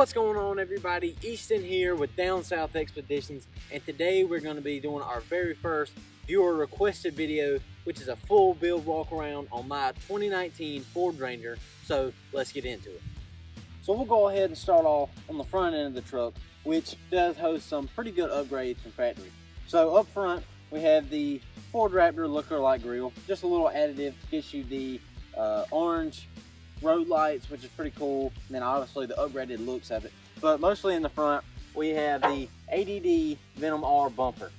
What's going on, everybody? Easton here with Down South Expeditions, and today we're going to be doing our very first viewer requested video, which is a full build walk around on my 2019 Ford Ranger. So let's get into it. So we'll go ahead and start off on the front end of the truck, which does host some pretty good upgrades from factory. So up front we have the Ford Raptor lookalike grill, just a little additive, gets you the orange road lights, which is pretty cool, and then obviously the upgraded looks of it. But mostly in the front we have the ADD Venom R bumper.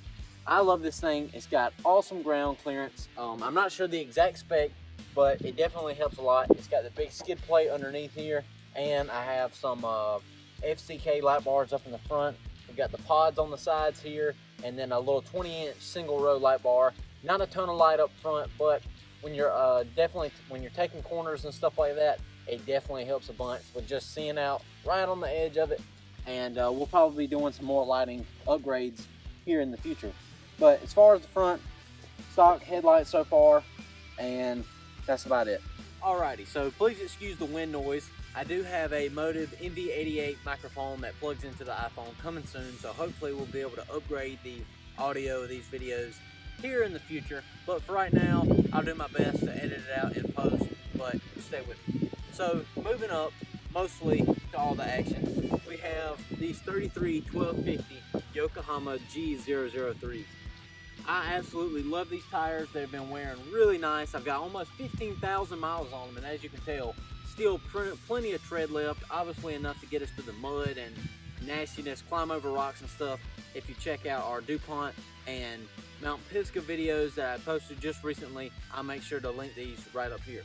I love this thing. It's got awesome ground clearance. I'm not sure the exact spec, but it definitely helps a lot. It's got the big skid plate underneath here, and I have some FCK light bars up in the front. We've got the pods on the sides here, and then a little 20-inch single row light bar. Not a ton of light up front, but when you're when you're taking corners and stuff like that, it definitely helps a bunch with just seeing out right on the edge of it. And we'll probably be doing some more lighting upgrades here in the future. But as far as the front, stock headlights so far, and that's about it. Alrighty, so please excuse the wind noise. I do have a Motive MV88 microphone that plugs into the iPhone coming soon, so hopefully we'll be able to upgrade the audio of these videos here in the future. But for right now, I'll do my best to edit it out in post, but stay with me. So moving up mostly to all the action, we have these 33 1250 Yokohama G003s. I absolutely love these tires. They've been wearing really nice. I've got almost 15,000 miles on them, and as you can tell, still plenty of tread left, obviously enough to get us through the mud and nastiness, climb over rocks and stuff. If you check out our DuPont and Mount Pisgah videos that I posted just recently, I'll make sure to link these right up here.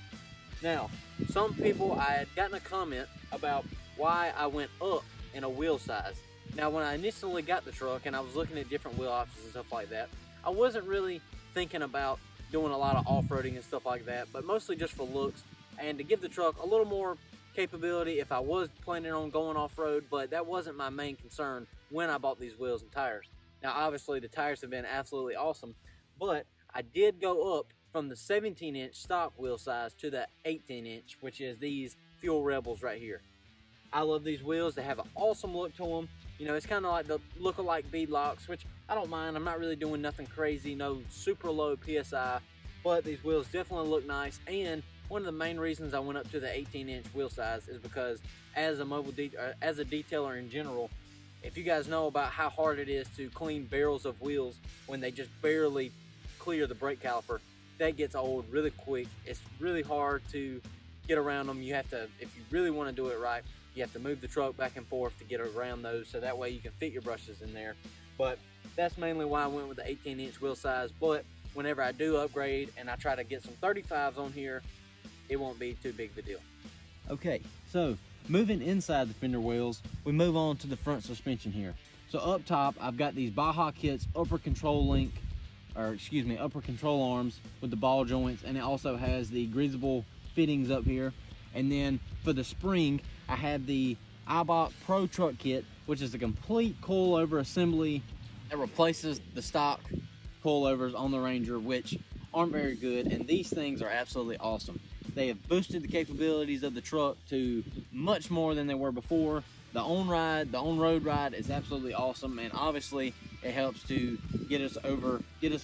Now, some people, I had gotten a comment about why I went up in a wheel size. Now, when I initially got the truck and I was looking at different wheel options and stuff like that, I wasn't really thinking about doing a lot of off-roading and stuff like that, but mostly just for looks and to give the truck a little more capability if I was planning on going off-road, but that wasn't my main concern when I bought these wheels and tires. Now, obviously, the tires have been absolutely awesome, but I did go up from the 17-inch stock wheel size to the 18-inch, which is these Fuel Rebels right here. I love these wheels. They have an awesome look to them. You know, it's kind of like the look-alike beadlocks, which I don't mind. I'm not really doing nothing crazy, no super low PSI, but these wheels definitely look nice. And one of the main reasons I went up to the 18-inch wheel size is because as a detailer in general, if you guys know about how hard it is to clean barrels of wheels when they just barely clear the brake caliper, that gets old really quick. It's really hard to get around them. You have to, if you really want to do it right, you have to move the truck back and forth to get around those, so that way you can fit your brushes in there. But that's mainly why I went with the 18-inch wheel size. But whenever I do upgrade and I try to get some 35s on here, it won't be too big of a deal. Okay, so moving inside the fender wheels, we move on to the front suspension here. So up top, I've got these Baja Kits upper control arms with the ball joints, and it also has the greasable fittings up here. And then for the spring, I have the Eibach Pro Truck Kit, which is a complete coilover assembly that replaces the stock coilovers on the Ranger, which aren't very good, and these things are absolutely awesome. They have boosted the capabilities of the truck to much more than they were before. The on-road ride is absolutely awesome, and obviously it helps to get us a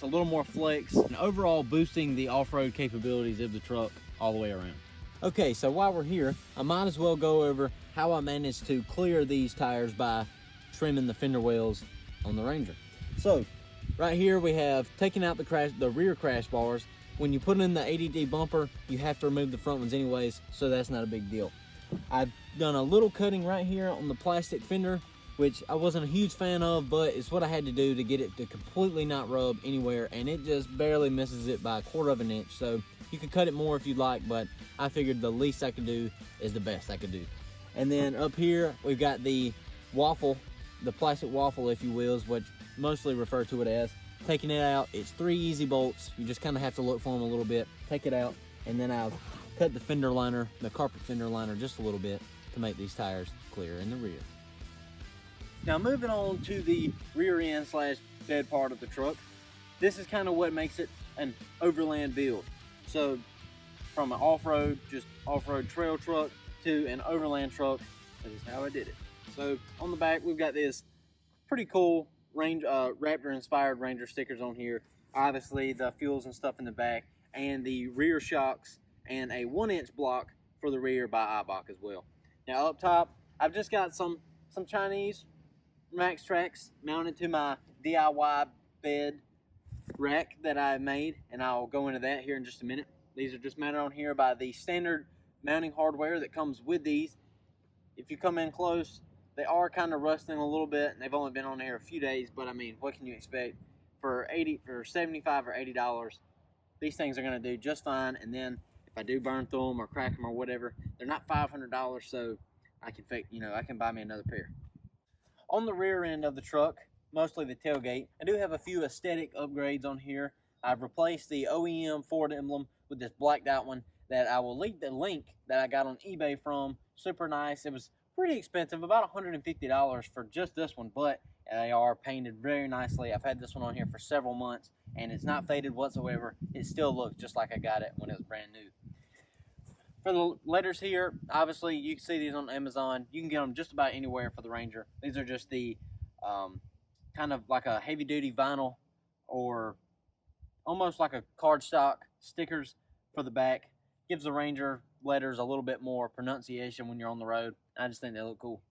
little more flex, and overall boosting the off-road capabilities of the truck all the way around. Okay, so while we're here, I might as well go over how I managed to clear these tires by trimming the fender wheels on the Ranger. So right here we have taken out the rear crash bars. When you put in the ADD bumper, you have to remove the front ones anyways, so that's not a big deal. I've done a little cutting right here on the plastic fender, which I wasn't a huge fan of, but it's what I had to do to get it to completely not rub anywhere, and it just barely misses it by 1/4 of an inch. So you can cut it more if you'd like, but I figured the least I could do is the best I could do. And then up here, we've got the waffle, the plastic waffle, if you will, is what mostly refer to it as. Taking it out, it's 3 easy bolts. You just kind of have to look for them a little bit. Take it out, and then I've cut the fender liner, the carpet fender liner, just a little bit to make these tires clear in the rear. Now moving on to the rear end / bed part of the truck. This is kind of what makes it an Overland build. So from an off-road, just off-road trail truck to an Overland truck, this is how I did it. So on the back, we've got this pretty cool Raptor inspired Ranger stickers on here. Obviously the fuels and stuff in the back, and the rear shocks, and a 1-inch block for the rear by Eibach as well. Now up top, I've just got some Chinese Max Tracks mounted to my DIY bed rack that I made, and I'll go into that here in just a minute. These are just mounted on here by the standard mounting hardware that comes with these. If you come in close, they are kind of rusting a little bit, and they've only been on here a few days, but I mean, what can you expect? For $75 or $80, these things are going to do just fine. And then if I do burn through them or crack them or whatever, they're not $500, so I can buy me another pair. On the rear end of the truck, mostly the tailgate, I do have a few aesthetic upgrades on here. I've replaced the OEM Ford emblem with this blacked out one that I will leave the link that I got on eBay from. Super nice. It was pretty expensive, about $150 for just this one, but they are painted very nicely. I've had this one on here for several months, and it's not faded whatsoever. It still looks just like I got it when it was brand new. For the letters here, obviously you can see these on Amazon. You can get them just about anywhere for the Ranger. These are just the kind of like a heavy duty vinyl, or almost like a cardstock stickers for the back. Gives the Ranger letters a little bit more pronunciation when you're on the road. I just think they look cool.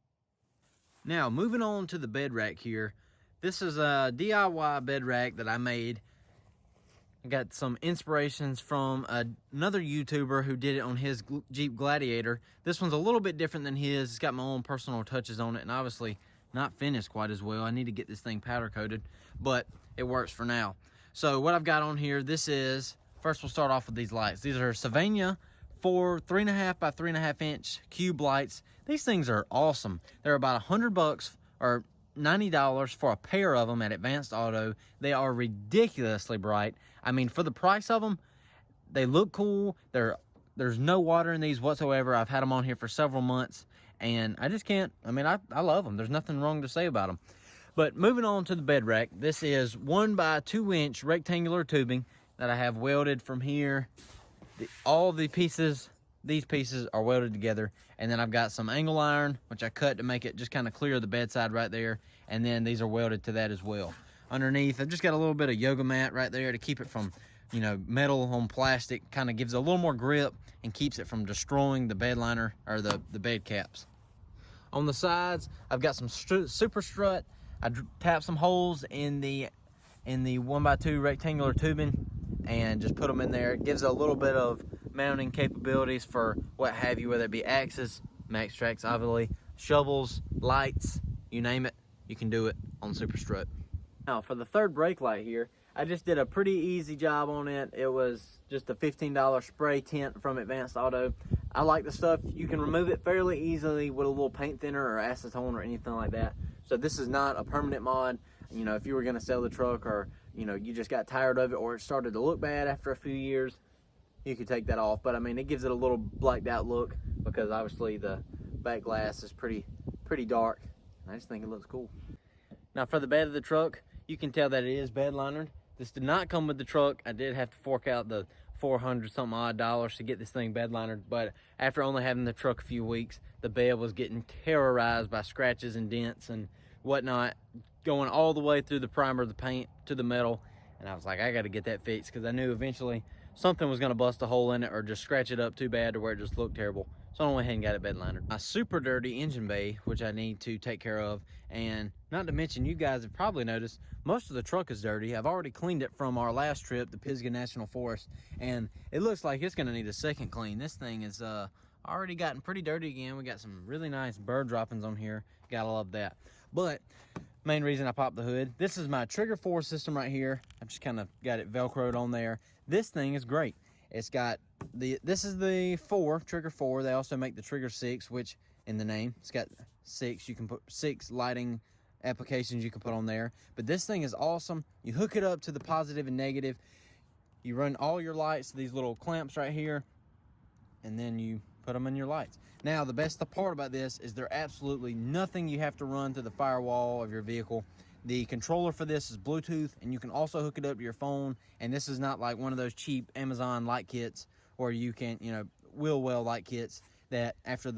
Now moving on to the bed rack here. This is a DIY bed rack that I made. I got some inspirations from another YouTuber who did it on his Jeep Gladiator. This one's a little bit different than his. It's got my own personal touches on it, and obviously not finished quite as well. I need to get this thing powder coated, but it works for now. So what I've got on here, first we'll start off with these lights. These are Sylvania 3.5 by 3.5 inch cube lights. These things are awesome. They're about $100 or $90 for a pair of them at Advanced Auto. They are ridiculously bright. I mean, for the price of them, they look cool. There's no water in these whatsoever. I've had them on here for several months, and I just can't, I mean, I love them. There's nothing wrong to say about them. But moving on to the bed rack, this is 1 by 2 inch rectangular tubing that I have welded from here. All the pieces, these pieces are welded together, and then I've got some angle iron, which I cut to make it just kind of clear the bedside right there, and then these are welded to that as well. Underneath, I've just got a little bit of yoga mat right there to keep it from, you know, metal on plastic. Kind of gives it a little more grip and keeps it from destroying the bed liner or the bed caps. On the sides, I've got some super strut. I tapped some holes in the 1 by 2 rectangular tubing and just put them in there. It gives it a little bit of mounting capabilities for what have you, whether it be axes, Max Tracks, obviously, shovels, lights, you name it, you can do it on super strut. Now for the third brake light here, I just did a pretty easy job on it. It was just a $15 spray tint from Advanced Auto. I like the stuff. You can remove it fairly easily with a little paint thinner or acetone or anything like that. So this is not a permanent mod. You know, if you were gonna sell the truck, or you know, you just got tired of it, or it started to look bad after a few years, you could take that off. But I mean, it gives it a little blacked out look because obviously the back glass is pretty dark. I just think it looks cool. Now for the bed of the truck, you can tell that it is bed linered. This did not come with the truck. I did have to fork out the $400 something odd to get this thing bed linered, but after only having the truck a few weeks, the bed was getting terrorized by scratches and dents and whatnot, going all the way through the primer, the paint, to the metal. And I was like, I got to get that fixed, because I knew eventually something was going to bust a hole in it or just scratch it up too bad to where it just looked terrible. So I went ahead and got it bed linered. My super dirty engine bay, which I need to take care of, and not to mention, you guys have probably noticed, most of the truck is dirty. I've already cleaned it from our last trip, the Pisgah National Forest, and it looks like it's going to need a second clean. This thing is already gotten pretty dirty again. We got some really nice bird droppings on here. Gotta love that. But main reason I popped the hood, this is my Trigger 4 system right here. I've just kind of got it velcroed on there. This thing is great. It's got this is the Trigger 4. They also make the Trigger 6, which in the name, it's got 6. You can put 6 lighting applications you can put on there. But this thing is awesome. You hook it up to the positive and negative. You run all your lights to these little clamps right here, and then you put them in your lights. Now, the best part about this is there's absolutely nothing you have to run to the firewall of your vehicle. The controller for this is Bluetooth, and you can also hook it up to your phone. And this is not like one of those cheap Amazon light kits, or you can, you know, wheel well light kits. that after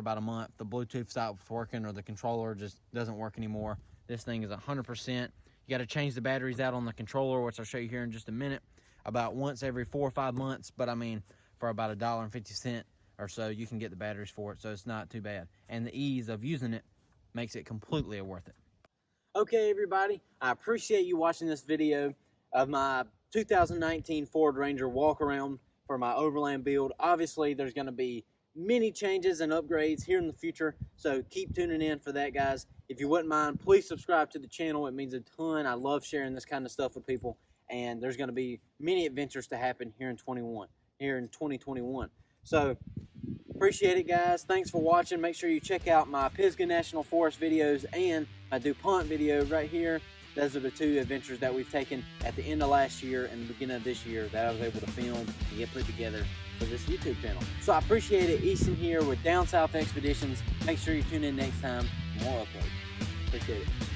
about a month, the Bluetooth stops working or the controller just doesn't work anymore. This thing is 100%. You got to change the batteries out on the controller, which I'll show you here in just a minute, about once every 4 or 5 months. But I mean, for about $1.50 or so, you can get the batteries for it, so it's not too bad. And the ease of using it makes it completely worth it. Okay, everybody, I appreciate you watching this video of my 2019 Ford Ranger walk around for my Overland build. Obviously, there's going to be many changes and upgrades here in the future, so keep tuning in for that, guys. If you wouldn't mind, please subscribe to the channel. It means a ton. I love sharing this kind of stuff with people, and there's going to be many adventures to happen here in 2021. So appreciate it, guys. Thanks for watching. Make sure you check out my Pisgah National Forest videos and my DuPont video right here. Those are the 2 adventures that we've taken at the end of last year and the beginning of this year that I was able to film and get put together for this YouTube channel. So I appreciate it. Easton here with Down South Expeditions. Make sure you tune in next time for more uploads. Appreciate it.